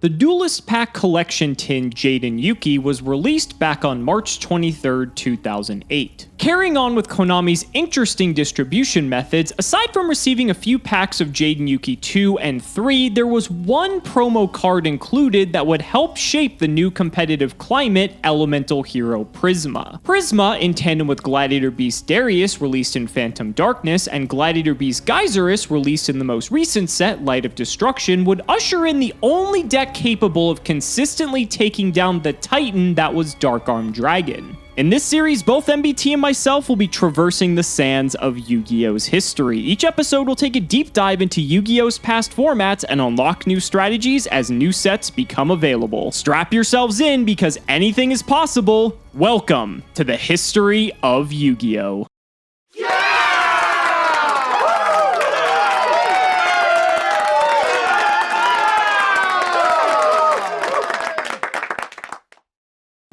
The Duelist Pack Collection tin Jaden Yuki was released back on March 23, 2008. Carrying on with Konami's interesting distribution methods, aside from receiving a few packs of Jaden Yuki 2 and 3, there was one promo card included that would help shape the new competitive climate, Elemental Hero Prisma. Prisma, in tandem with Gladiator Beast Darius, released in Phantom Darkness, and Gladiator Beast Gyzarus, released in the most recent set, Light of Destruction, would usher in the only deck capable of consistently taking down the Titan that was Dark Armed Dragon. In this series, both MBT and myself will be traversing the sands of Yu-Gi-Oh's history. Each episode will take a deep dive into Yu-Gi-Oh's past formats and unlock new strategies as new sets become available. Strap yourselves in because anything is possible. Welcome to the history of Yu-Gi-Oh!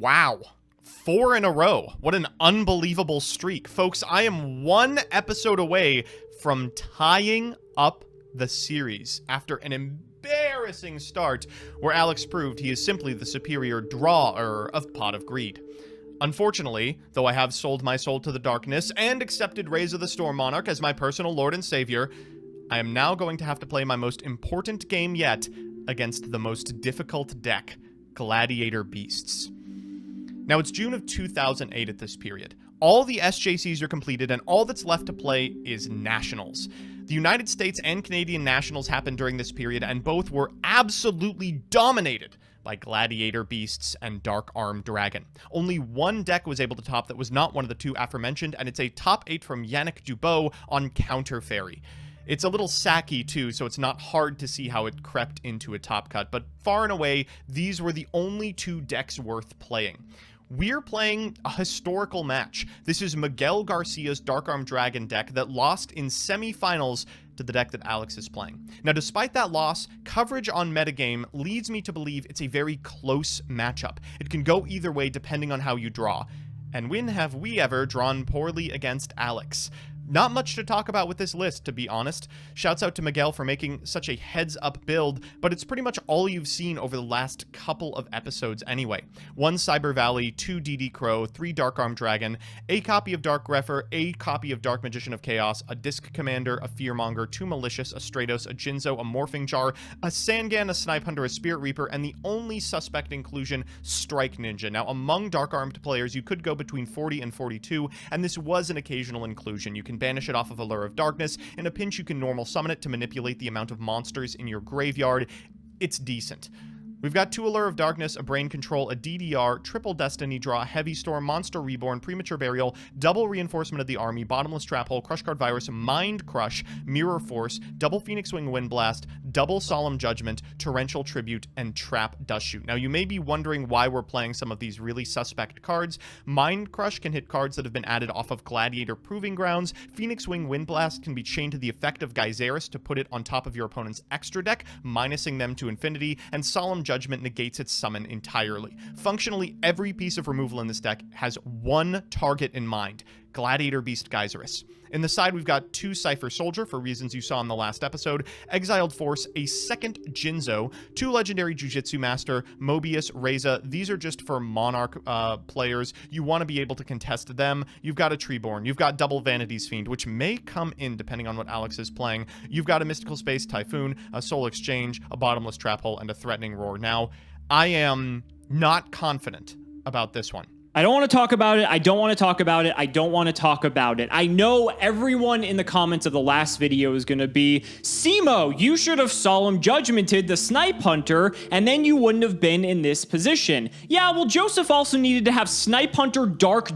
Wow. 4 in a row. What an unbelievable streak. Folks, I am one episode away from tying up the series after an embarrassing start where Alex proved he is simply the superior drawer of Pot of Greed. Unfortunately, though I have sold my soul to the darkness and accepted Rays of the Storm Monarch as my personal lord and savior, I am now going to have to play my most important game yet against the most difficult deck, Gladiator Beasts. Now, it's June of 2008 at this period. All the SJCs are completed, and all that's left to play is Nationals. The United States and Canadian Nationals happened during this period, and both were absolutely dominated by Gladiator Beasts and Dark Armed Dragon. Only one deck was able to top that was not one of the two aforementioned, and it's a top 8 from Yannick Dubois on Counter Fairy. It's a little sacky too, so it's not hard to see how it crept into a top cut, but far and away, these were the only two decks worth playing. We're playing a historical match. This is Miguel Garcia's Dark Armed Dragon deck that lost in semifinals to the deck that Alex is playing. Now, despite that loss, coverage on metagame leads me to believe it's a very close matchup. It can go either way depending on how you draw. And when have we ever drawn poorly against Alex? Not much to talk about with this list, to be honest. Shouts out to Miguel for making such a heads-up build, but it's pretty much all you've seen over the last couple of episodes anyway. 1 Cyber Valley, 2 DD Crow, 3 Dark Armed Dragon, a copy of Dark Grepher, a copy of Dark Magician of Chaos, a Disc Commander, a Fearmonger, 2 Malicious, a Stratos, a Jinzo, a Morphing Jar, a Sangan, a Snipe Hunter, a Spirit Reaper, and the only suspect inclusion, Strike Ninja. Now, among Dark Armed players, you could go between 40 and 42, and this was an occasional inclusion. You can banish it off of Allure of Darkness. In a pinch, you can normal summon it to manipulate the amount of monsters in your graveyard. It's decent. We've got 2 Allure of Darkness, a Brain Control, a DDR, triple Destiny Draw, Heavy Storm, Monster Reborn, Premature Burial, double Reinforcement of the Army, Bottomless Trap Hole, Crush Card Virus, Mind Crush, Mirror Force, double Phoenix Wing Wind Blast, double Solemn Judgment, Torrential Tribute, and Trap Dust Shoot. Now, you may be wondering why we're playing some of these really suspect cards. Mind Crush can hit cards that have been added off of Gladiator Proving Grounds. Phoenix Wing Wind Blast can be chained to the effect of Gyzarus to put it on top of your opponent's extra deck, minusing them to infinity, and Solemn Judgment negates its summon entirely. Functionally, every piece of removal in this deck has one target in mind: Gladiator Beast Gyzarus. In the side, we've got 2 Cypher Soldier, for reasons you saw in the last episode, Exiled Force, a second Jinzo, 2 Legendary Jujitsu Master, Mobius, Reza. These are just for Monarch players. You want to be able to contest them. You've got a Treeborn. You've got double Vanity's Fiend, which may come in depending on what Alex is playing. You've got a Mystical Space Typhoon, a Soul Exchange, a Bottomless Trap Hole, and a Threatening Roar. Now, I am not confident about this one. I don't want to talk about it. I don't want to talk about it. I don't want to talk about it. I know everyone in the comments of the last video is going to be, Cimo, you should have Solemn Judgmented the Snipe Hunter, and then you wouldn't have been in this position. Yeah, well, Joseph also needed to have Snipe Hunter, Dark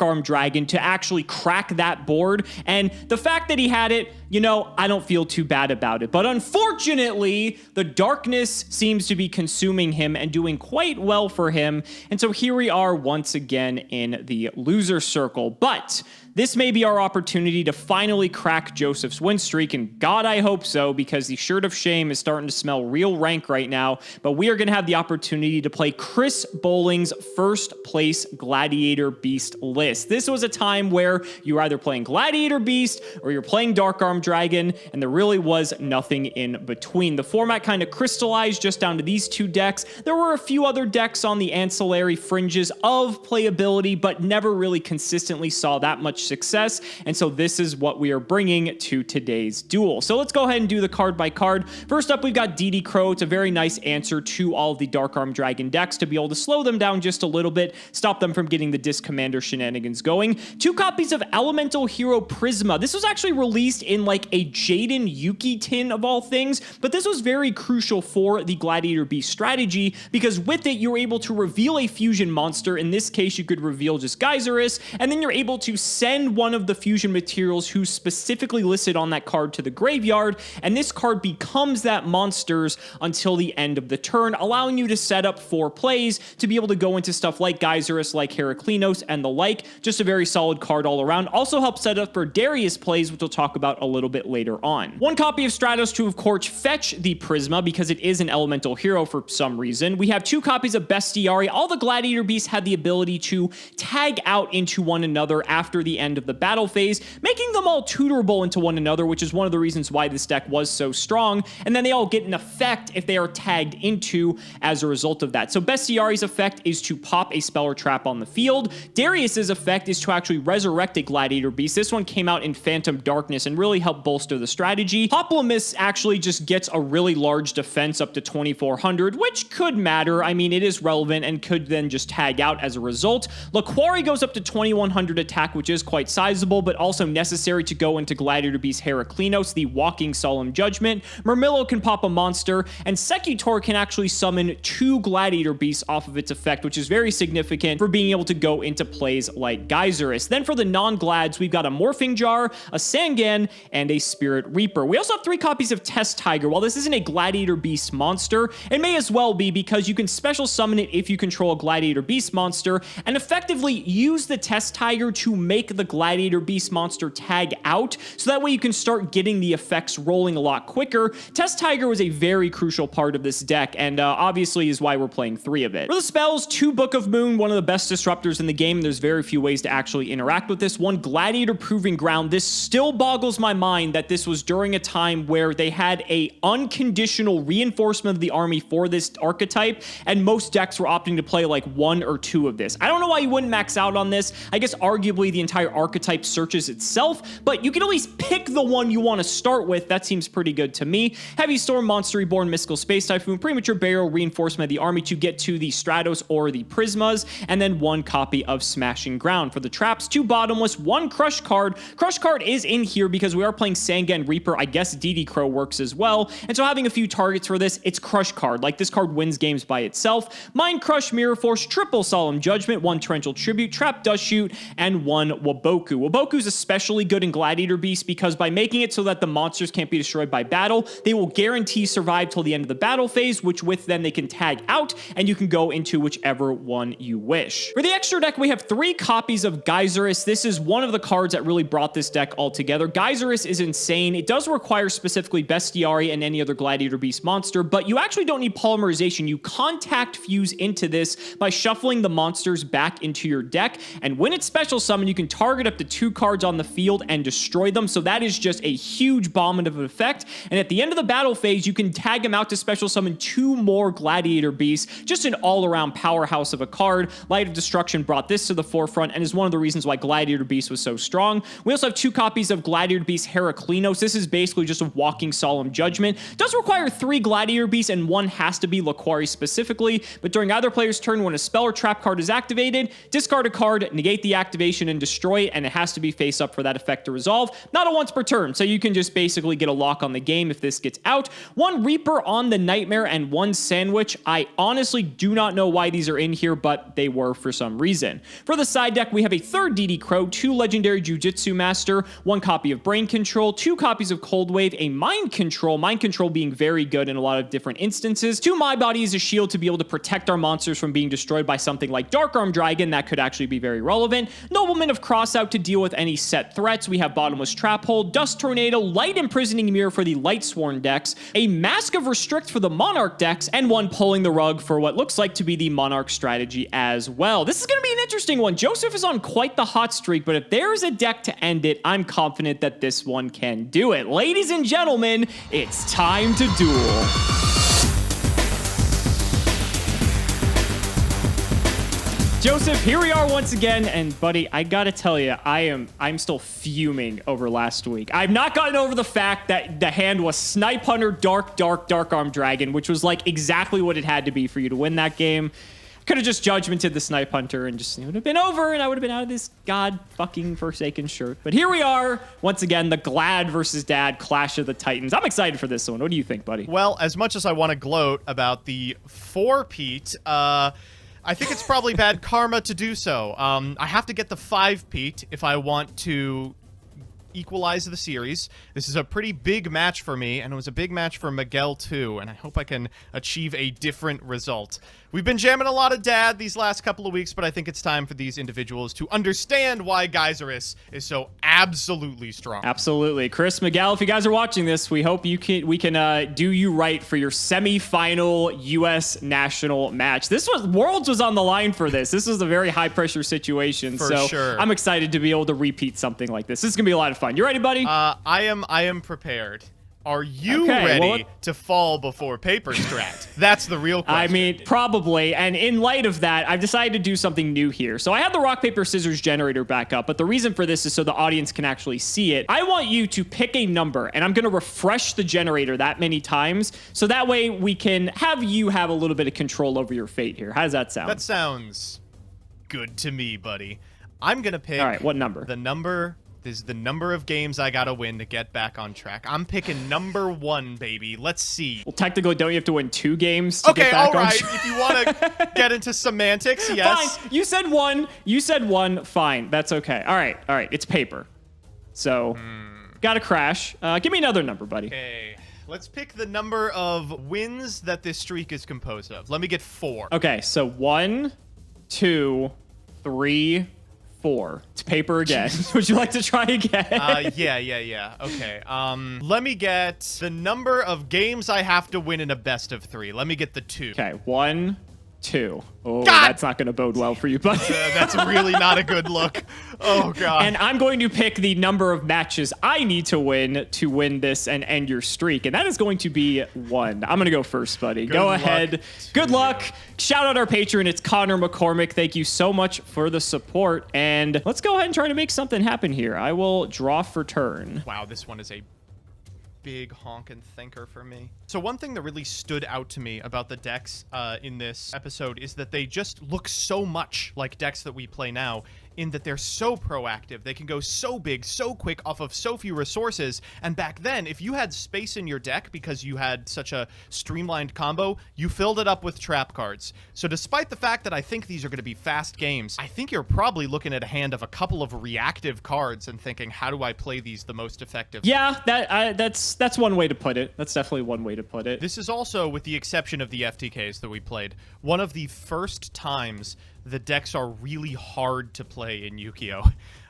Armed Dragon to actually crack that board, and the fact that he had it, you know, I don't feel too bad about it. But unfortunately, the darkness seems to be consuming him and doing quite well for him, and so here we are once again in the loser circle. But This may be our opportunity to finally crack Joseph's win streak, and God, I hope so, because the shirt of shame is starting to smell real rank right now, but we are going to have the opportunity to play Chris Bowling's first place Gladiator Beast list. This was a time where you were either playing Gladiator Beast or you're playing Dark Arm Dragon, and there really was nothing in between. The format kind of crystallized just down to these two decks. There were a few other decks on the ancillary fringes of playability, but never really consistently saw that much success, and so this is what we are bringing to today's duel. So let's go ahead and do the card by card. First up, we've got DD Crow. It's a very nice answer to all of the Dark Arm Dragon decks to be able to slow them down just a little bit, stop them from getting the Disc Commander shenanigans going. 2 copies of Elemental Hero Prisma. This was actually released in like a Jaden Yuki tin of all things, but this was very crucial for the Gladiator Beast strategy because with it, you're able to reveal a fusion monster. In this case, you could reveal just Gyzarus, and then you're able to send one of the fusion materials who's specifically listed on that card to the graveyard, and this card becomes that monster's until the end of the turn, allowing you to set up 4 plays to be able to go into stuff like Gyzarus, like Heraclinos, and the like. Just a very solid card all around. Also helps set up for Darius plays, which we'll talk about a little bit later on. 1 copy of Stratos to, of course, fetch the Prisma because it is an elemental hero for some reason. We have 2 copies of Bestiari. All the Gladiator Beasts had the ability to tag out into one another after the end of the battle phase, making them all tutorable into one another, which is one of the reasons why this deck was so strong, and then they all get an effect if they are tagged into as a result of that. So Bestiari's effect is to pop a spell or trap on the field. Darius's effect is to actually resurrect a Gladiator Beast. This one came out in Phantom Darkness and really helped bolster the strategy. Hoplomys actually just gets a really large defense up to 2400, which could matter. I mean, it is relevant and could then just tag out as a result. Laquari goes up to 2100 attack, which is quite sizable, but also necessary to go into Gladiator Beast Heraclinos, the Walking Solemn Judgment. Murmillo can pop a monster, and Secutor can actually summon 2 Gladiator Beasts off of its effect, which is very significant for being able to go into plays like Gyzarus. Then for the non-Glads, we've got a Morphing Jar, a Sangan, and a Spirit Reaper. We also have 3 copies of Test Tiger. While this isn't a Gladiator Beast monster, it may as well be because you can special summon it if you control a Gladiator Beast monster, and effectively use the Test Tiger to make the Gladiator Beast monster tag out, so that way you can start getting the effects rolling a lot quicker. Test Tiger was a very crucial part of this deck, and obviously is why we're playing 3 of it. For the spells, 2 Book of Moon, one of the best disruptors in the game. There's very few ways to actually interact with this. 1 Gladiator Proving Ground. This still boggles my mind that this was during a time where they had a unconditional reinforcement of the army for this archetype, and most decks were opting to play like 1 or 2 of this. I don't know why you wouldn't max out on this. I guess arguably the entire archetype searches itself, but you can at least pick the one you want to start with. That seems pretty good to me. Heavy Storm, Monster Reborn, Mystical Space Typhoon, Premature Burial, Reinforcement of the army to get to the Stratos or the Prismas, and then 1 copy of Smashing Ground. For the traps, 2 Bottomless, 1 Crush card. Crush card is in here because we are playing Sangan Reaper. I guess DD Crow works as well, and so having a few targets for this, it's Crush card. Like, this card wins games by itself. Mind Crush, Mirror Force, triple Solemn Judgment, 1 Torrential Tribute, Trap Dust Shoot, and 1 Waboku. Waboku's especially good in Gladiator Beast because by making it so that the monsters can't be destroyed by battle, they will guarantee survive till the end of the battle phase, which with then they can tag out, and you can go into whichever one you wish. For the extra deck, we have 3 copies of Gyzarus. This is one of the cards that really brought this deck all together. Gyzarus is insane. It does require specifically Bestiari and any other Gladiator Beast monster, but you actually don't need polymerization. You contact fuse into this by shuffling the monsters back into your deck, and when it's special summon, you can target up to 2 cards on the field and destroy them, so that is just a huge bomb of an effect, and at the end of the battle phase, you can tag them out to special summon 2 more Gladiator Beasts. Just an all-around powerhouse of a card. Light of Destruction brought this to the forefront and is one of the reasons why Gladiator Beast was so strong. We also have 2 copies of Gladiator Beast Heraclinos. This is basically just a Walking Solemn Judgment. It does require 3 Gladiator Beasts, and 1 has to be Laquari specifically, but during either player's turn, when a spell or trap card is activated, discard a card, negate the activation, and destroy it, and it has to be face up for that effect to resolve. Not a once per turn, so you can just basically get a lock on the game if this gets out. 1 Reaper on the Nightmare and 1 Sandwich. I honestly do not know why these are in here, but they were for some reason. For the side deck, we have a 3rd DD Crow, 2 Legendary Jujutsu Master, 1 copy of Brain Control, 2 copies of Cold Wave, a Mind Control being very good in a lot of different instances, 2 My Body as a shield to be able to protect our monsters from being destroyed by something like Dark Arm Dragon. That could actually be very relevant. Nobleman of Cross toss out to deal with any set threats. We have Bottomless Trap Hole, Dust Tornado, Light Imprisoning Mirror for the Light Sworn decks, a Mask of Restrict for the Monarch decks, and one Pulling the Rug for what looks like to be the Monarch strategy as well. This is going to be an interesting one. Joseph is on quite the hot streak, but if there's a deck to end it, I'm confident that this one can do it. Ladies and gentlemen, it's time to duel. Joseph, here we are once again, and buddy, I gotta tell you, I'm still fuming over last week. I've not gotten over the fact that the hand was Snipe Hunter, Dark Arm Dragon, which was like exactly what it had to be for you to win that game. Could have just judgmented the Snipe Hunter and just, it would have been over, and I would have been out of this god fucking forsaken shirt. But here we are, once again, the Glad versus Dad Clash of the Titans. I'm excited for this one. What do you think, buddy? Well, as much as I want to gloat about the 4-Pete, I think it's probably bad karma to do so. I have to get the 5-Pete if I want to equalize the series. This is a pretty big match for me, and it was a big match for Miguel too, and I hope I can achieve a different result. We've been jamming a lot of Dad these last couple of weeks, but I think it's time for these individuals to understand why Gyzarus is so absolutely strong. Absolutely. Chris, Miguel, if you guys are watching this, we hope we can do you right for your semi-final U.S. national match. Worlds was on the line for this. This was a very high-pressure situation, for sure. I'm excited to be able to repeat something like this. This is going to be a lot of fun. You ready, buddy? I am prepared. Are you ready to fall before Paper Strat? That's the real question. I mean, probably. And in light of that, I've decided to do something new here. So I have the rock, paper, scissors generator back up, but the reason for this is so the audience can actually see it. I want you to pick a number, and I'm going to refresh the generator that many times, so that way we can have you have a little bit of control over your fate here. How does that sound? That sounds good to me, buddy. I'm going to pick... All right, what number? The number... This is the number of games I gotta win to get back on track. I'm picking number 1, baby. Let's see. Well, technically, don't you have to win 2 games to get back on track? If you want to get into semantics, yes. Fine. You said 1. You said 1. Fine. That's okay. All right. All right. It's paper. So, gotta crash. Give me another number, buddy. Okay. Let's pick the number of wins that this streak is composed of. Let me get 4. Okay. So, 1, 2, 3, 4. It's paper again. Would you like to try again? Yeah. Okay. Let me get the number of games I have to win in a best of 3. Let me get the 2. Okay. 1, 2. Oh, that's not going to bode well for you, buddy. That's really not a good look. Oh, God. And I'm going to pick the number of matches I need to win this and end your streak. And that is going to be 1. I'm going to go first, buddy. Go ahead. Good luck. Shout out our patron. It's Connor McCormick. Thank you so much for the support. And let's go ahead and try to make something happen here. I will draw for turn. Wow, this one is a big honkin' thinker for me. So one thing that really stood out to me about the decks in this episode is that they just look so much like decks that we play now, in that they're so proactive. They can go so big, so quick off of so few resources. And back then, if you had space in your deck because you had such a streamlined combo, you filled it up with trap cards. So despite the fact that I think these are going to be fast games, I think you're probably looking at a hand of a couple of reactive cards and thinking, how do I play these the most effective? Yeah, that's one way to put it. That's definitely one way to put it. This is also, with the exception of the FTKs that we played, one of the first times the decks are really hard to play in Yu-Gi-Oh!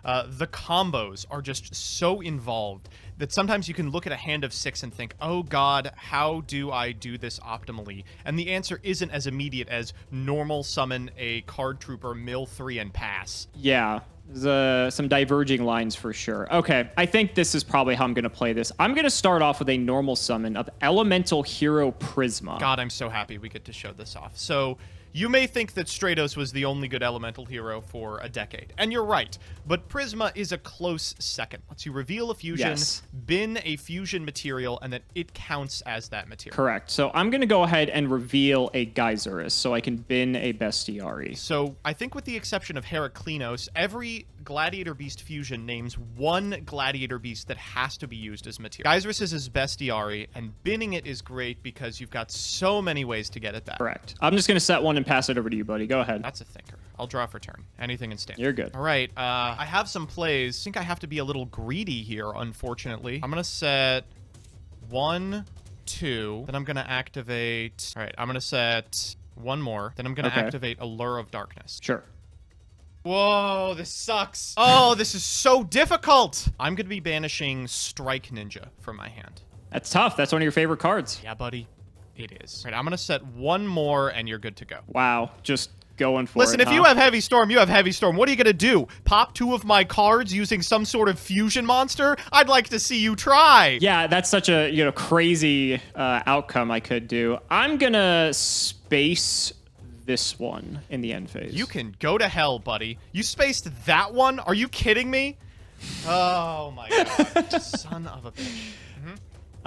The combos are just so involved that sometimes you can look at a hand of 6 and think, oh god, how do I do this optimally? And the answer isn't as immediate as normal summon a card trooper, mill 3, and pass. Yeah. Some diverging lines for sure. Okay, I think this is probably how I'm going to play this. I'm going to start off with a normal summon of Elemental Hero Prisma. God, I'm so happy we get to show this off. So, you may think that Stratos was the only good elemental hero for a decade, and you're right, but Prisma is a close second. Lets you reveal a fusion, bin a fusion material, and then it counts as that material. Correct. So I'm going to go ahead and reveal a Gyzarus so I can bin a Bestiari. So I think with the exception of Heraklinos, every Gladiator Beast fusion names one Gladiator Beast that has to be used as material. Gyzarus is his Bestiari, and binning it is great because you've got so many ways to get it back. Correct. I'm just going to set one and pass it over to you, buddy. Go ahead. That's a thinker. I'll draw for turn. Anything in stand. You're good. All right. I have some plays. I think I have to be a little greedy here, unfortunately. I'm going to set 1, 2. Then I'm going to activate... All right. I'm going to set 1 more. Then I'm going to activate Allure of Darkness. Sure. Whoa, this sucks. Oh, this is so difficult. I'm going to be banishing Strike Ninja from my hand. That's tough. That's one of your favorite cards. Yeah, buddy. It is. All right, I'm going to set one more, and you're good to go. Wow. Just going for Listen, it, if huh? you have Heavy Storm, you have Heavy Storm. What are you going to do? Pop 2 of my cards using some sort of fusion monster? I'd like to see you try. Yeah, that's such a, crazy outcome I could do. I'm going to space this one in the end phase. You can go to hell, buddy. You spaced that one? Are you kidding me? Oh, my God. Son of a bitch.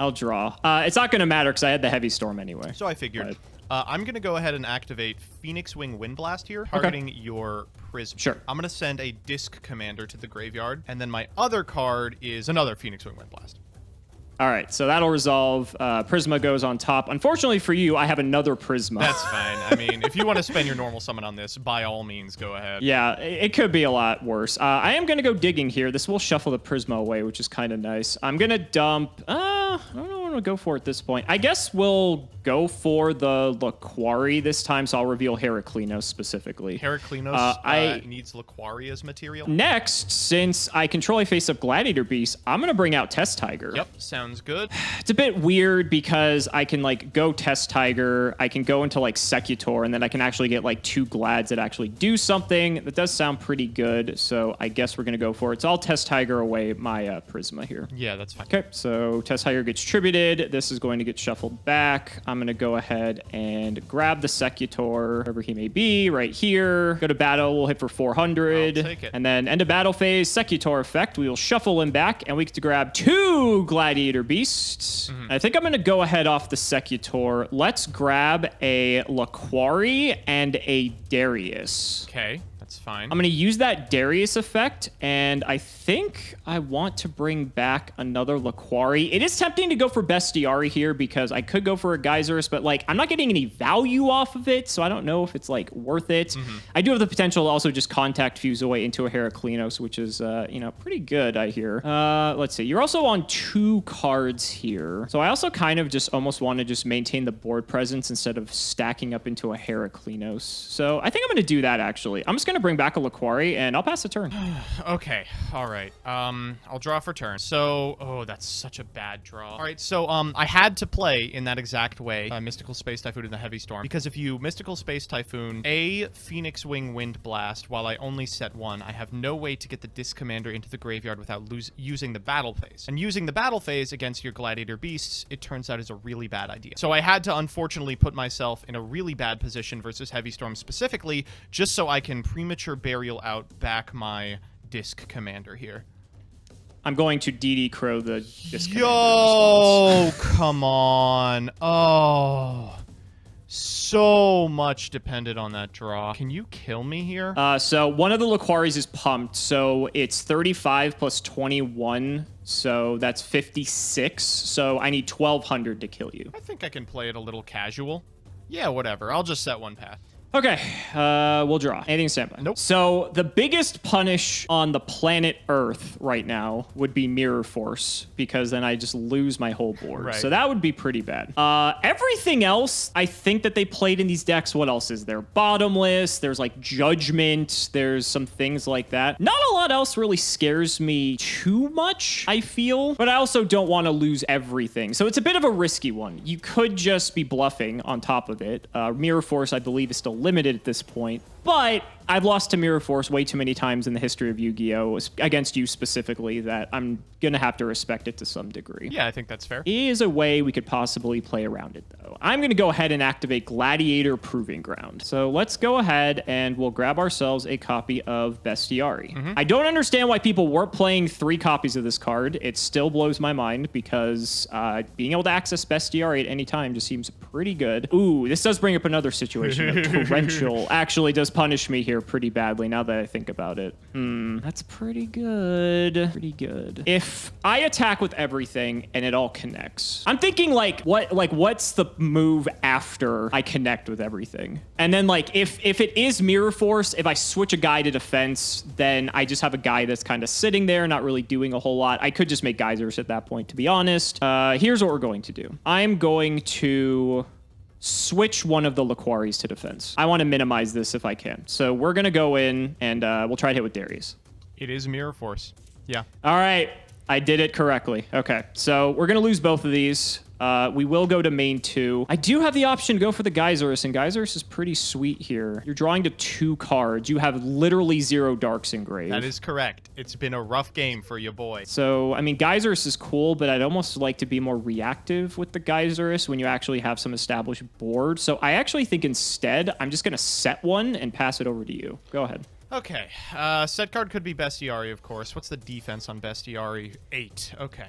I'll draw. It's not going to matter because I had the Heavy Storm anyway. So I figured. I'm going to go ahead and activate Phoenix Wing Wind Blast here, targeting your Prism. Sure. I'm going to send a Disc Commander to the graveyard, and then my other card is another Phoenix Wing Wind Blast. All right, so that'll resolve. Prisma goes on top. Unfortunately for you, I have another Prisma. That's fine. I mean, if you want to spend your normal summon on this, by all means, go ahead. Yeah, it could be a lot worse. I am going to go digging here. This will shuffle the Prisma away, which is kind of nice. I'm going to dump... I don't know what to go for at this point. I guess we'll go for the Laquari this time, so I'll reveal Heraclinos specifically. Heraclinos needs Laquari as material. Next, since I control a face-up Gladiator Beast, I'm going to bring out Test Tiger. Yep, sounds good. It's a bit weird because I can, go Test Tiger, I can go into, Secutor, and then I can actually get, 2 Glads that actually do something. That does sound pretty good, so I guess we're going to go for it. So I'll Test Tiger away my Prisma here. Yeah, that's fine. Okay, so Test Tiger gets tributed. This is going to get shuffled back. I'm going to go ahead and grab the Secutor, wherever he may be, right here. Go to battle. We'll hit for 400. I'll take it. And then end of battle phase, Secutor effect. We will shuffle him back, and we get to grab 2 Gladiator Beasts. I think I'm going to go ahead off the Secutor. Let's grab a Laquari and a Darius. Okay. That's fine. I'm going to use that Darius effect, and I think I want to bring back another Laquari. It is tempting to go for Bestiari here because I could go for a Gyzarus, but I'm not getting any value off of it, so I don't know if it's worth it. I do have the potential to also just contact fuse away into a Heraclinos, which is pretty good, I hear. Let's see. You're also on 2 cards here, so I also kind of just almost want to just maintain the board presence instead of stacking up into a Heraclinos. So I think I'm going to do that actually. I'm just going to bring back a Laquari, and I'll pass the turn. Okay, all right. I'll draw for turn. So, that's such a bad draw. All right, so I had to play in that exact way, Mystical Space Typhoon in the Heavy Storm, because if you Mystical Space Typhoon a Phoenix Wing Wind Blast while I only set 1, I have no way to get the Disc Commander into the graveyard without using the battle phase. And using the battle phase against your Gladiator Beasts, it turns out is a really bad idea. So I had to unfortunately put myself in a really bad position versus Heavy Storm specifically, just so I can premature burial out back my Disc Commander here. I'm going to DD Crow the Disc Commander. Yo, come on. Oh, so much depended on that draw. Can you kill me here? So one of the Laquaris is pumped, so it's 35 plus 21, so that's 56. So I need 1,200 to kill you. I think I can play it a little casual. Yeah, whatever. I'll just set 1 path. Okay, we'll draw. Anything standby? Nope. So the biggest punish on the planet Earth right now would be Mirror Force, because then I just lose my whole board. Right. So that would be pretty bad. Everything else, I think that they played in these decks. What else is there? Bottomless. There's Judgment. There's some things like that. Not a lot else really scares me too much, I feel. But I also don't want to lose everything. So it's a bit of a risky one. You could just be bluffing on top of it. Mirror Force, I believe, is still limited at this point, but I've lost to Mirror Force way too many times in the history of Yu-Gi-Oh! Against you specifically that I'm gonna have to respect it to some degree. Yeah, I think that's fair. Is a way we could possibly play around it, though. I'm gonna go ahead and activate Gladiator Proving Ground. So let's go ahead and we'll grab ourselves a copy of Bestiari. I don't understand why people weren't playing 3 copies of this card. It still blows my mind because being able to access Bestiari at any time just seems pretty good. Ooh, this does bring up another situation. Torrential actually does punish me here pretty badly now that I think about it. That's pretty good. Pretty good. If I attack with everything and it all connects, I'm thinking what's the move after I connect with everything? And then if it is Mirror Force, if I switch a guy to defense, then I just have a guy that's kind of sitting there, not really doing a whole lot. I could just make Gyzarus at that point, to be honest. Here's what we're going to do. I'm going to switch one of the Laquaris to defense. I want to minimize this if I can. So we're going to go in, and we'll try to hit with Darius. It is Mirror Force. Yeah. All right. I did it correctly. Okay, so we're going to lose both of these. We will go to main 2. I do have the option to go for the Gyzarus, and Gyzarus is pretty sweet here. You're drawing to 2 cards. You have literally 0 darks in grave. That is correct. It's been a rough game for you, boy. So, I mean, Gyzarus is cool, but I'd almost like to be more reactive with the Gyzarus when you actually have some established board. So I actually think instead, I'm just going to set one and pass it over to you. Go ahead. Okay. Set card could be Bestiari, of course. What's the defense on Bestiari? 8. Okay.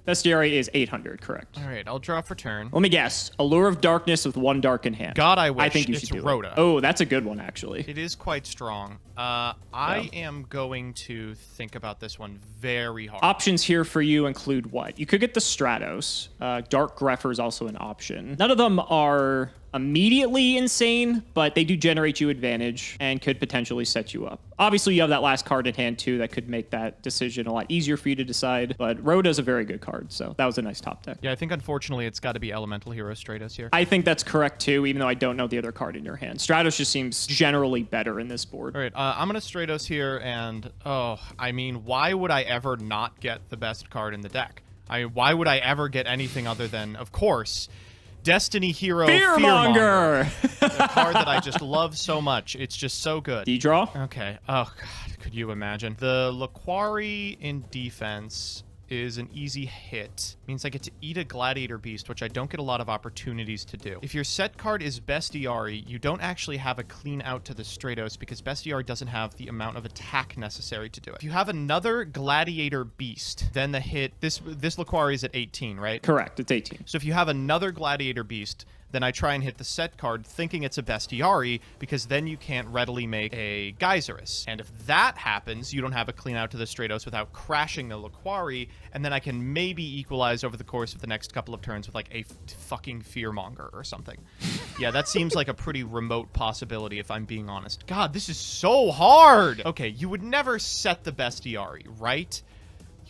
Bestiari is 800, correct. All right, I'll draw for turn. Let me guess. Allure of Darkness with 1 dark in hand. God, I wish. I think you it's should do Rhoda. it. Oh, that's a good one, actually. It is quite strong. I am going to think about this one very hard. Options here for you include what? You could get the Stratos. Dark Grepher is also an option. None of them are immediately insane, but they do generate you advantage and could potentially set you up. Obviously, you have that last card in hand, too, that could make that decision a lot easier for you to decide, but Rhoda's a very good card, so that was a nice top deck. Yeah, I think, unfortunately, it's got to be Elemental Hero Stratos here. I think that's correct, too, even though I don't know the other card in your hand. Stratos just seems generally better in this board. All right, I'm going to Stratos here, and, I mean, why would I ever not get the best card in the deck? Why would I ever get anything other than, of course, Destiny Hero Fearmonger! The card that I just love so much. It's just so good. D-draw? Okay. Oh, God. Could you imagine? The Laquari in defense is an easy hit. Means I get to eat a Gladiator Beast, which I don't get a lot of opportunities to do. If your set card is Bestiari, you don't actually have a clean out to the Stratos because Bestiari doesn't have the amount of attack necessary to do it. If you have another Gladiator Beast, then the hit... This Laquari is at 18, right? Correct. It's 18. So if you have another Gladiator Beast, then I try and hit the set card thinking it's a Bestiari because then you can't readily make a Gyzarus. And if that happens, you don't have a clean out to the Stratos without crashing the Laquari, and then I can maybe equalize over the course of the next couple of turns with like a fucking Fearmonger or something. Yeah, that seems like a pretty remote possibility if I'm being honest. God, this is so hard! Okay, you would never set the Bestiari, right?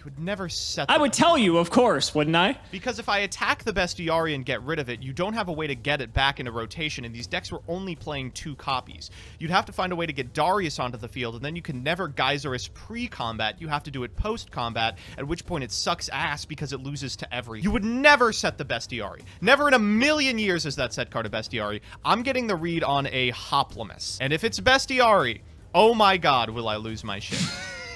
Would never set I would tell you, of course, wouldn't I? Because if I attack the Bestiari and get rid of it, you don't have a way to get it back into rotation, and these decks were only playing 2 copies. You'd have to find a way to get Darius onto the field, and then you can never Gyzarus pre-combat. You have to do it post-combat, at which point it sucks ass because it loses to every... You would never set the Bestiari. Never in a million years is that set card a Bestiari. I'm getting the read on a Hoplomys. And if it's Bestiari, oh my god, will I lose my shit.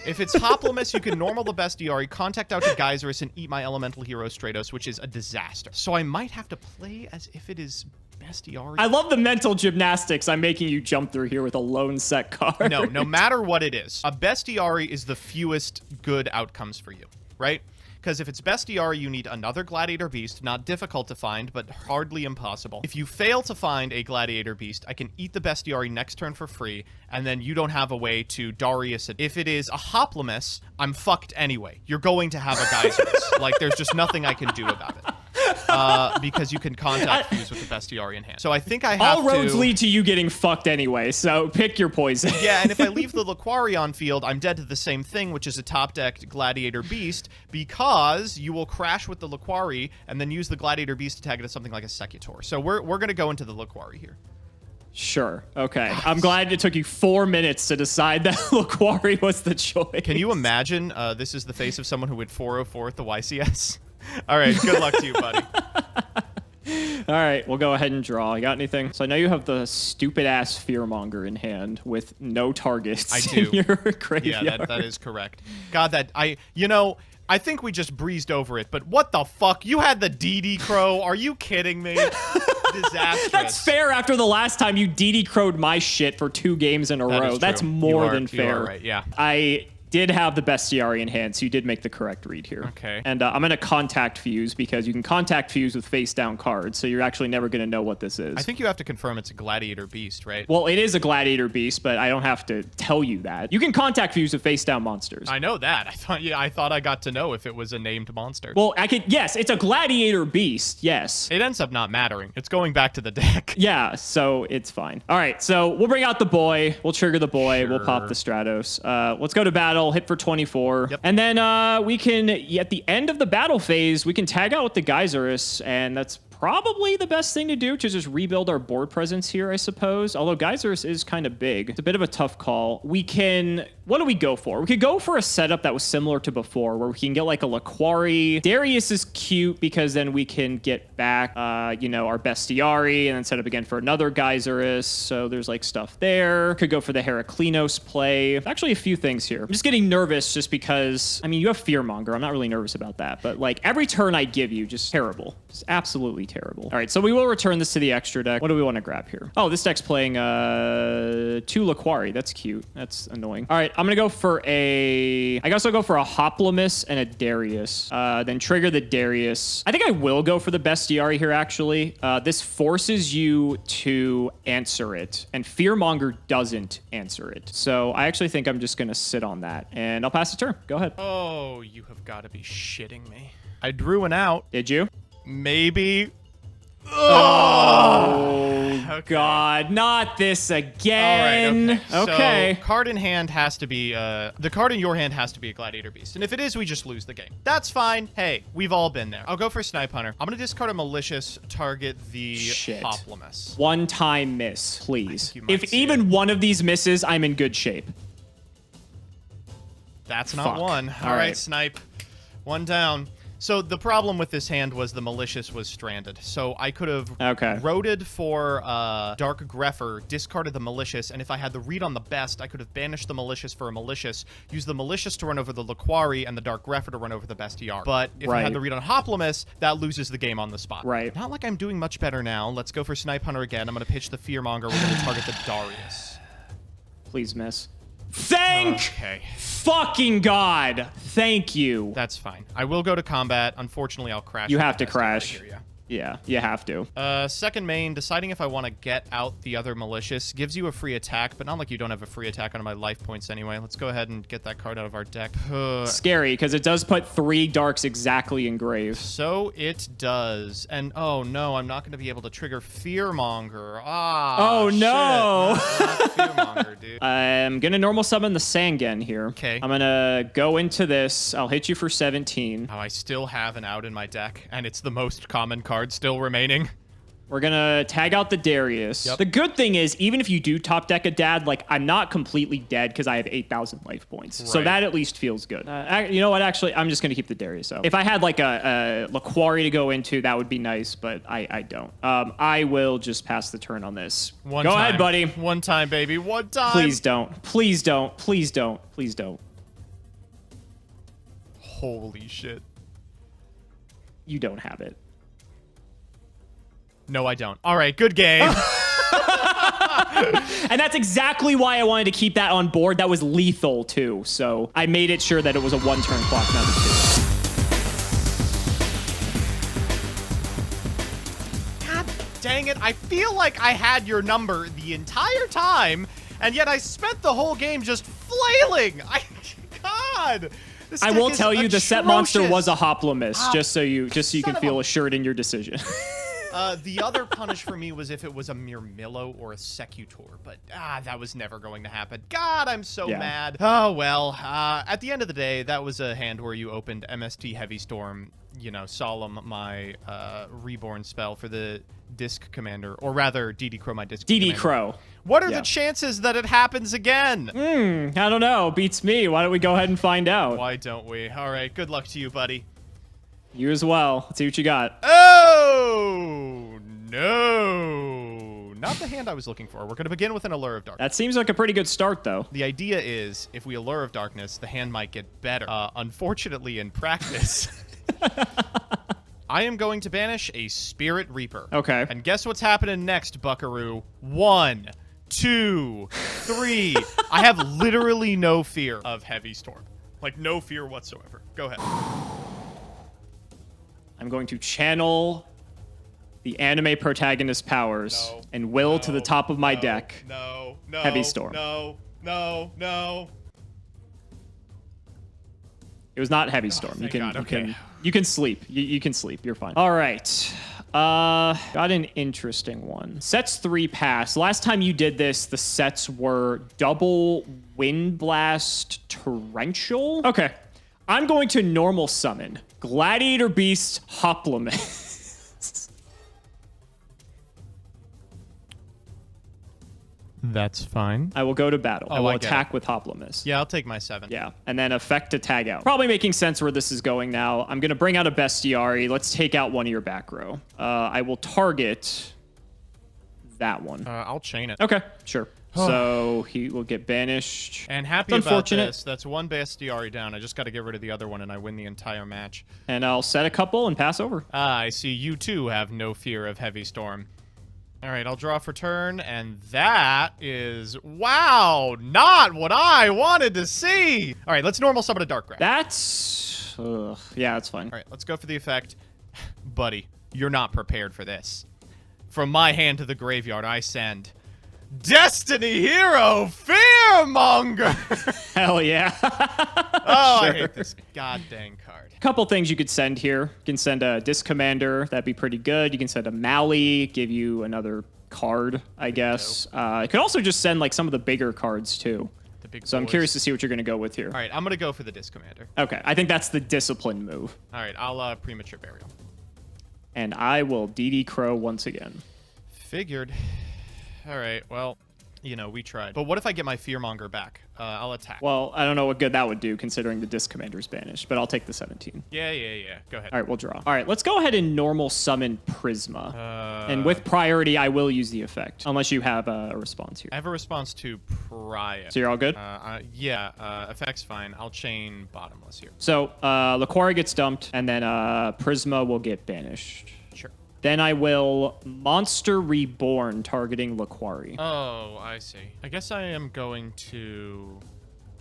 If it's Hoplomys, you can normal the Bestiari, contact out to Gyzarus, and eat my Elemental Hero Stratos, which is a disaster. So I might have to play as if it is Bestiari. I love the mental gymnastics I'm making you jump through here with a lone set card. No matter what it is, a Bestiari is the fewest good outcomes for you, right? Because if it's Bestiari, you need another Gladiator Beast, not difficult to find, but hardly impossible. If you fail to find a Gladiator Beast, I can eat the Bestiari next turn for free, and then you don't have a way to Darius it. If it is a Hoplomys, I'm fucked anyway. You're going to have a Gyzarus. Like, there's just nothing I can do about it. Because you can contact fuse with the Bestiari in hand. So I think I have all roads lead to you getting fucked anyway, so pick your poison. Yeah, and if I leave the Laquari on field, I'm dead to the same thing, which is a top-decked Gladiator Beast, because you will crash with the Laquari and then use the Gladiator Beast to tag it as something like a Secutor. So we're going to go into the Laquari here. Sure. Okay. I'm glad it took you 4 minutes to decide that Laquari was the choice. Can you imagine this is the face of someone who went 404 at the YCS? All right, good luck to you, buddy. All right, we'll go ahead and draw. You got anything? So I know you have the stupid-ass Fearmonger in hand with no targets I do. in your graveyard. Yeah, that is correct. God, I think we just breezed over it, but what the fuck? You had the DD Crow? Are you kidding me? Disastrous. That's fair after the last time you DD Crow'd my shit for 2 games in a row. That's more than fair. You are right, yeah. I did have the Bestiari in hand, so you did make the correct read here. Okay. And I'm going to contact Fuse because you can contact Fuse with face-down cards, so you're actually never going to know what this is. I think you have to confirm it's a Gladiator Beast, right? Well, it is a Gladiator Beast, but I don't have to tell you that. You can contact Fuse with face-down monsters. I know that. I thought I got to know if it was a named monster. Well, yes, it's a Gladiator Beast, yes. It ends up not mattering. It's going back to the deck. Yeah, so it's fine. All right, so we'll bring out the boy. We'll trigger the boy. Sure. We'll pop the Stratos. Let's go to battle, hit for 24. Yep. And then we can, at the end of the battle phase, we can tag out with the Gyzarus, and that's probably the best thing to do to just rebuild our board presence here, I suppose. Although Gyzarus is kind of big. It's a bit of a tough call. We can... What do we go for? We could go for a setup that was similar to before, where we can get like a Laquari. Darius is cute because then we can get back, you know, our Bestiari and then set up again for another Gyzarus. So there's like stuff there. Could go for the Heraklinos play. Actually, a few things here. I'm just getting nervous just because, I mean, you have Fearmonger. I'm not really nervous about that. But like every turn I give you, just terrible. Just absolutely terrible. All right, so we will return this to the extra deck. What do we want to grab here? Oh, this deck's playing 2 Laquari. That's cute. That's annoying. All right, I'm going to go for I guess I'll go for a Hoplomys and a Darius. Then trigger the Darius. I think I will go for the Bestiari here, actually. This forces you to answer it, and Fearmonger doesn't answer it. So I actually think I'm just going to sit on that, and I'll pass the turn. Go ahead. Oh, you have got to be shitting me. I drew an out. Did you? Maybe. Oh, okay. God, not this again. All right, okay. So, card in hand has to be, the card in your hand has to be a Gladiator Beast. And if it is, we just lose the game. That's fine. Hey, we've all been there. I'll go for Snipe Hunter. I'm going to discard a Malicious, target the Hoplomys. One-time miss, please. If even one of these misses, I'm in good shape. That's not one. All right, Snipe. One down. So the problem with this hand was the Malicious was stranded. So I could have roted for Dark Grepher, discarded the Malicious, and if I had the read on the best, I could have banished the Malicious for a Malicious, used the Malicious to run over the Laquari, and the Dark Grepher to run over the Bestiari. But if I had the read on Hoplomys, that loses the game on the spot. Right. Not like I'm doing much better now. Let's go for Snipe Hunter again. I'm going to pitch the Fearmonger. We're going to target the Darius. Please miss. Thank fucking God. Thank you. That's fine. I will go to combat. Unfortunately, I'll crash. You have to crash. Here, yeah. Yeah, you have to. Second main, deciding if I want to get out the other Malicious gives you a free attack, but not like you don't have a free attack on my life points anyway. Let's go ahead and get that card out of our deck. Scary, because it does put 3 darks exactly in grave. So it does. And oh no, I'm not going to be able to trigger Fearmonger. Oh no. Not Fearmonger, dude. I'm going to normal summon the Sangen here. Okay. I'm going to go into this. I'll hit you for 17. Oh, I still have an out in my deck, and it's the most common card still remaining. We're gonna tag out the Darius. The good thing is, even if you do top deck a dad, like, I'm not completely dead because I have 8,000 life points. So that at least feels good. You know what? Actually, I'm just gonna keep the Darius out. If I had like a Laquari to go into, that would be nice, but I don't. I will just pass the turn on this. Go ahead, buddy. One time, baby. One time. Please don't. Please don't. Please don't. Please don't. Holy shit. You don't have it. No, I don't. All right, good game. And that's exactly why I wanted to keep that on board. That was lethal, too. So I made it sure that it was a 1-turn clock, not a 2. God dang it. I feel like I had your number the entire time, and yet I spent the whole game just flailing. God. I will tell you, the set monster was a Hoplomys, just so you can feel assured in your decision. The other punish for me was if it was a Myrmillo or a Secutor, but that was never going to happen. God, I'm so mad. Oh, well, at the end of the day, that was a hand where you opened MST Heavy Storm, you know, Solemn my Reborn spell for the Disc Commander, or rather, DD Crow my Disc Commander. DD Crow. What are the chances that it happens again? I don't know. Beats me. Why don't we go ahead and find out? Why don't we? All right, good luck to you, buddy. You as well. Let's see what you got. Oh, no. Not the hand I was looking for. We're going to begin with an Allure of Darkness. That seems like a pretty good start, though. The idea is, if we Allure of Darkness, the hand might get better. Unfortunately, in practice, I am going to banish a Spirit Reaper. Okay. And guess what's happening next, buckaroo? 1, 2, 3. I have literally no fear of Heavy Storm. Like, no fear whatsoever. Go ahead. I'm going to channel the anime protagonist powers and will to the top of my deck. No. Heavy Storm. No. It was not Heavy Storm. You can sleep. You can sleep. You're fine. All right. Got an interesting one. Sets 3 pass. Last time you did this, the sets were double Wind Blast Torrential. Okay. I'm going to normal summon Gladiator Beast Hoplomys. That's fine. I will go to battle. I Oh, will I get attack with Hoplimus. Yeah, I'll take my 7. Yeah, and then effect to tag out. Probably making sense where this is going now. I'm going to bring out a Bestiari. Let's take out one of your back row. I will target that one. I'll chain it. Okay, sure. So he will get banished. And happy about this. That's one Bestiari down. I just got to get rid of the other one, and I win the entire match. And I'll set a couple and pass over. I see you too have no fear of Heavy Storm. All right, I'll draw for turn, and that is, wow, not what I wanted to see. All right, let's normal summon a Dark Graph. That's, yeah, that's fine. All right, let's go for the effect. Buddy, you're not prepared for this. From my hand to the graveyard, I send Destiny Hero Fearmonger. Hell yeah. Oh, sure. I hate this god dang card. Couple things you could send here. You can send a Disc Commander. That'd be pretty good. You can send a Mally, give you another card, I guess. You could also just send like some of the bigger cards too. The big so I'm curious to see what you're going to go with here. All right, I'm going to go for the Disc Commander. Okay, I think that's the discipline move. All right, I'll Premature Burial. And I will DD Crow once again. Figured. All right, well, you know, we tried. But what if I get my Fearmonger back? I'll attack. Well, I don't know what good that would do considering the Disc Commander's banished, but I'll take the 17. Yeah. Go ahead. All right, we'll draw. All right, let's go ahead and normal summon Prisma. And with priority, I will use the effect, unless you have a response here. I have a response to Pariah. So you're all good? Yeah, effect's fine. I'll chain Bottomless here. So Laquari gets dumped, and then Prisma will get banished. Sure. Then I will Monster Reborn targeting Laquari. Oh, I see. I guess I am going to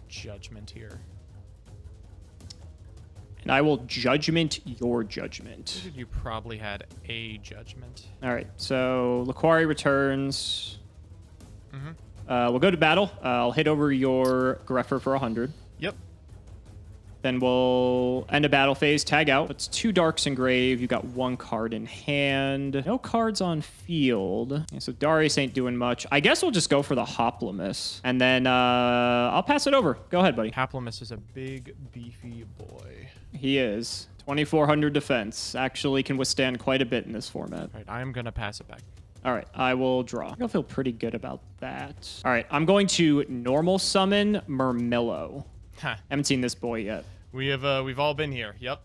Judgment here. And I will Judgment your Judgment. You probably had a Judgment. All right, so Laquari returns. We'll go to battle. I'll hit over your Greffer for 100. Yep. Then we'll end a battle phase, tag out. It's 2 Darks engraved. You've got 1 card in hand. No cards on field. Yeah, so Darius ain't doing much. I guess we'll just go for the Hoplimus. And then I'll pass it over. Go ahead, buddy. Hoplimus is a big, beefy boy. He is. 2,400 defense. Actually can withstand quite a bit in this format. All right, I am going to pass it back. All right, I will draw. I feel pretty good about that. All right, I'm going to normal summon Murmillo. Haven't seen this boy yet. We've all been here. Yep.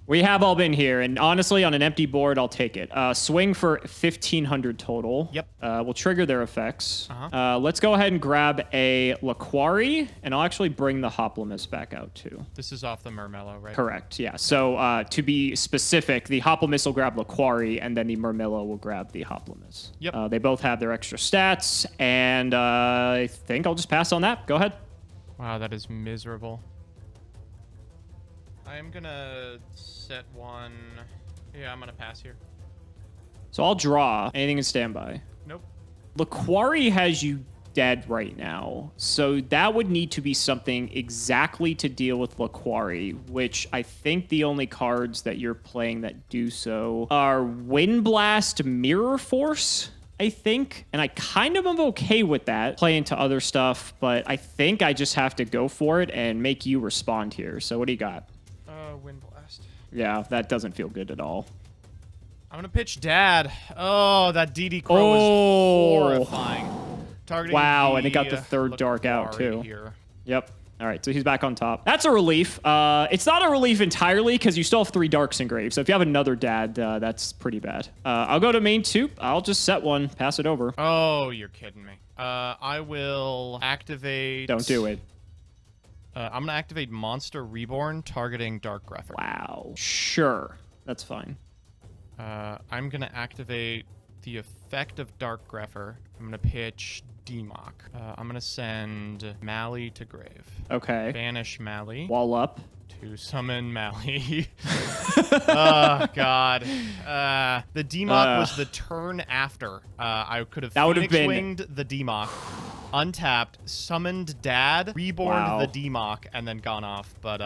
We have all been here, and honestly, on an empty board, I'll take it. Swing for 1,500 total. Yep. We'll trigger their effects. Let's go ahead and grab a Laquari, and I'll actually bring the Hoplimus back out too. This is off the Murmillo, right? Correct. Yeah. So to be specific, the Hoplimus will grab Laquari, and then the Murmillo will grab the Hoplimus. Yep. They both have their extra stats, and I think I'll just pass on that. Go ahead. Wow, that is miserable. I'm gonna set one. Yeah, I'm gonna pass here. So I'll draw. Anything in standby. Nope. Laquari has you dead right now, so that would need to be something exactly to deal with Laquari, which I think the only cards that you're playing that do so are Windblast, Mirror Force, I think, and I kind of am okay with that, play into other stuff, but I think I just have to go for it and make you respond here. So what do you got? Windblast. Yeah, that doesn't feel good at all. I'm gonna pitch Dad. Oh, that DD Crow was horrifying. Targeting wow, and it got the 3rd dark out too. Here. Yep. All right, so he's back on top. That's a relief. It's not a relief entirely because you still have 3 Darks engraved. So if you have another Dad, that's pretty bad. I'll go to main 2. I'll just set one, pass it over. Oh, you're kidding me. I will activate... Don't do it. I'm going to activate Monster Reborn targeting Dark Greffer. Wow. Sure. That's fine. I'm going to activate the effect of Dark Greffer. I'm going to pitch Demock. I'm going to send Mally to grave. Okay. Banish Mally. Wall up. To summon Mally. Oh, God. The Demock was the turn after. I could have Phoenix Winged the Demock, untapped, summoned Dad, reborn the Demock, and then gone off. But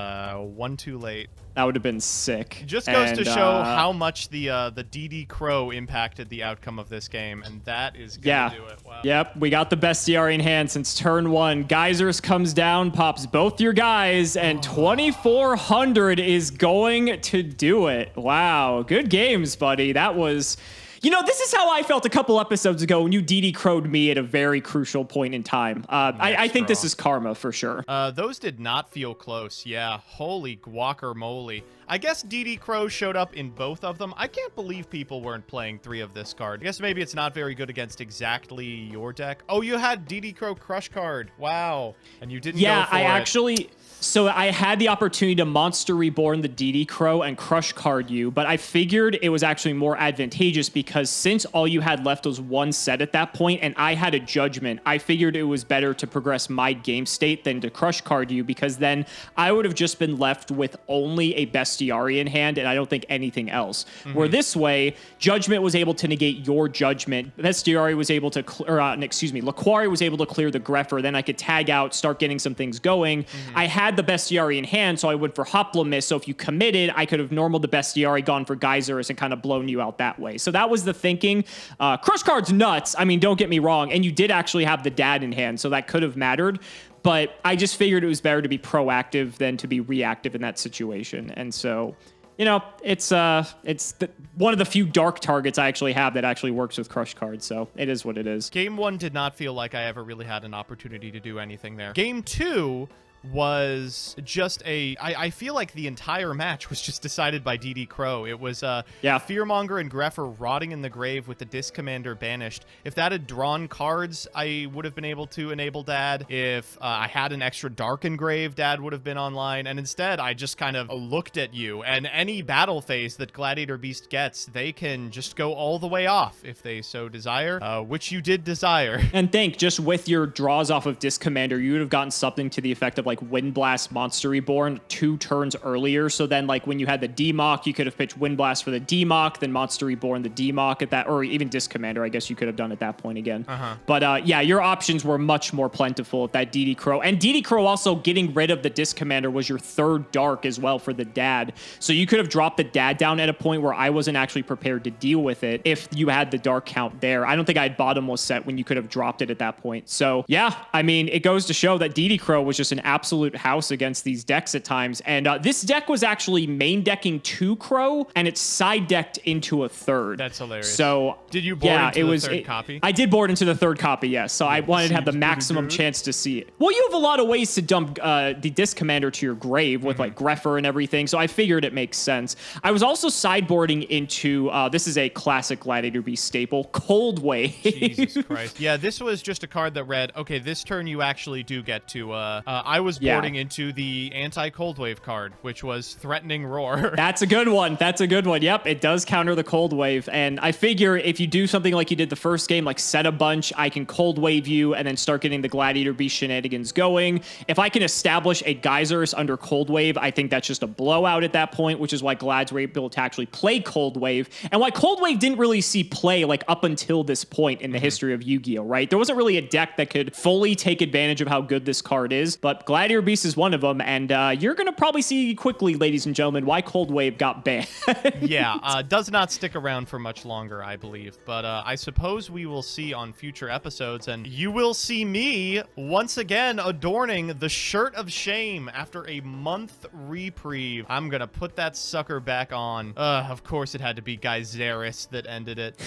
one too late. That would have been sick. Just goes to show how much the DD Crow impacted the outcome of this game, and that is going to do it. Wow. Yep, we got the Bestiari in hand since turn 1. Gyzarus comes down, pops both your guys, and 2,400 is going to do it. Wow, good games, buddy. That was You know, this is how I felt a couple episodes ago when you DD crowed me at a very crucial point in time. I think this is karma for sure. Those did not feel close. Yeah, holy guacamole. I guess DD Crow showed up in both of them. I can't believe people weren't playing 3 of this card. I guess maybe it's not very good against exactly your deck. Oh, you had DD Crow Crush card. Wow. And you didn't go for I it. actually... So I had the opportunity to Monster Reborn the DD Crow and Crush card you, but I figured it was actually more advantageous because since all you had left was 1 set at that point and I had a Judgment, I figured it was better to progress my game state than to Crush card you because then I would have just been left with only a Bestiary in hand and I don't think anything else. Where this way, Judgment was able to negate your Judgment, Bestiary was able to, Laquari was able to clear the Greffer, then I could tag out, start getting some things going. I had the Bestiary in hand, so I went for Hoplomist. So if you committed, I could have normal the Bestiary, gone for Gyzarus, and kind of blown you out that way. So that was the thinking. Crush card's nuts. I mean, don't get me wrong. And you did actually have the dad in hand, so that could have mattered. But I just figured it was better to be proactive than to be reactive in that situation. And so, you know, it's one of the few dark targets I actually have that actually works with Crush cards. So it is what it is. Game 1 did not feel like I ever really had an opportunity to do anything there. Game 2 was just I feel like the entire match was just decided by DD Crow. It was Fearmonger and Greffer rotting in the grave with the Disc Commander banished. If that had drawn cards, I would have been able to enable Dad. If I had an extra Dark Engrave, Dad would have been online. And instead, I just kind of looked at you. And any battle phase that Gladiator Beast gets, they can just go all the way off if they so desire, which you did desire. And think, just with your draws off of Disc Commander, you would have gotten something to the effect of like Windblast Monster Reborn 2 turns earlier. So then like when you had the DMOC, you could have pitched Windblast for the DMOC, then Monster Reborn the DMOC at that, or even Disc Commander, I guess you could have done at that point again. But yeah, your options were much more plentiful at that DD Crow. And DD Crow also getting rid of the Disc Commander was your 3rd dark as well for the dad. So you could have dropped the dad down at a point where I wasn't actually prepared to deal with it if you had the dark count there. I don't think I had bottomless set when you could have dropped it at that point. So yeah, I mean, it goes to show that DD Crow was just an absolute house against these decks at times. And this deck was actually main decking 2 Crow, and it's side decked into a 3rd. That's hilarious. So did you board into the 3rd copy? I did board into the 3rd copy, yes. So I wanted to have the maximum chance to see it. Well, you have a lot of ways to dump the Disc Commander to your grave with like Greffer and everything. So I figured it makes sense. I was also sideboarding into, this is a classic Gladiator Beast staple, Cold Wave. Jesus Christ. Yeah, this was just a card that read, okay, this turn you actually do get to, I was boarding into the anti-Cold Wave card, which was Threatening Roar. That's a good one. That's a good one. Yep, it does counter the Cold Wave. And I figure if you do something like you did the first game, like set a bunch, I can Cold Wave you and then start getting the Gladiator Beast shenanigans going. If I can establish a Gyzarus under Cold Wave, I think that's just a blowout at that point, which is why Glads were able to actually play Cold Wave. And why Cold Wave didn't really see play like up until this point in the history of Yu-Gi-Oh, right? There wasn't really a deck that could fully take advantage of how good this card is, but Gladiator Beast is one of them, and you're going to probably see quickly, ladies and gentlemen, why Cold Wave got banned. Yeah, does not stick around for much longer, I believe, but I suppose we will see on future episodes, and you will see me once again adorning the Shirt of Shame after a month reprieve. I'm going to put that sucker back on. Of course it had to be Gyzarus that ended it.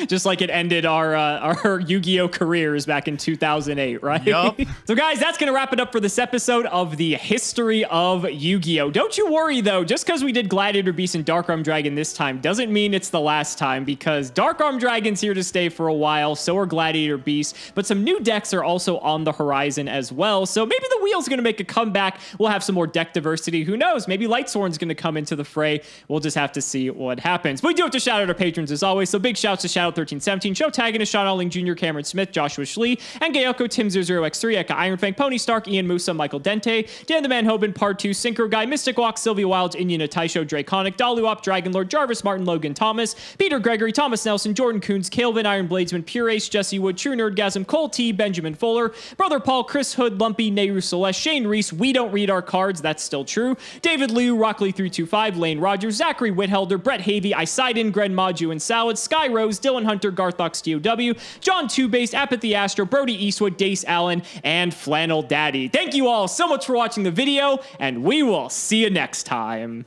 Just like it ended our Yu-Gi-Oh careers back in 2008, right? Yup. So guys, that's going to wrap it up for this episode of the history of Yu-Gi-Oh. Don't you worry though, just because we did Gladiator Beast and Dark Arm Dragon this time doesn't mean it's the last time, because Dark Arm Dragon's here to stay for a while, so are Gladiator Beast, but some new decks are also on the horizon as well, so maybe the wheel's going to make a comeback. We'll have some more deck diversity. Who knows? Maybe Lightsworn's going to come into the fray. We'll just have to see what happens. But we do have to shout out our patrons as always, so big shouts to Shadow1317, Show Tagonist, Sean Alling Jr., Cameron Smith, Joshua Schlee, and Gayoko, Tim00x3, Eka Ironfang, Pony Stark, Ian Musa, Michael Dente, Dan the Man Hoban, Part 2, Synchro Guy, Mystic Walk, Sylvia Wilds, Indiana Taisho, Draconic, Daluop, Dragon Lord, Jarvis Martin, Logan Thomas, Peter Gregory, Thomas Nelson, Jordan Coons, Calvin, Iron Bladesman, Pure Ace, Jesse Wood, True Nerdgasm, Cole T, Benjamin Fuller, Brother Paul, Chris Hood, Lumpy, Nehru Celeste, Shane Reese, We Don't Read Our Cards, that's still true, David Liu, Rockley325, Lane Rogers, Zachary Whithelder, Brett Havey, Isidon, Gren Maju and Salad, Sky Rose, Dylan Hunter, Garthox DOW, John Two Base, Apathy Astro, Brody Eastwood, Dace Allen, and Flannel Daddy. Thank you all so much for watching the video, and we will see you next time.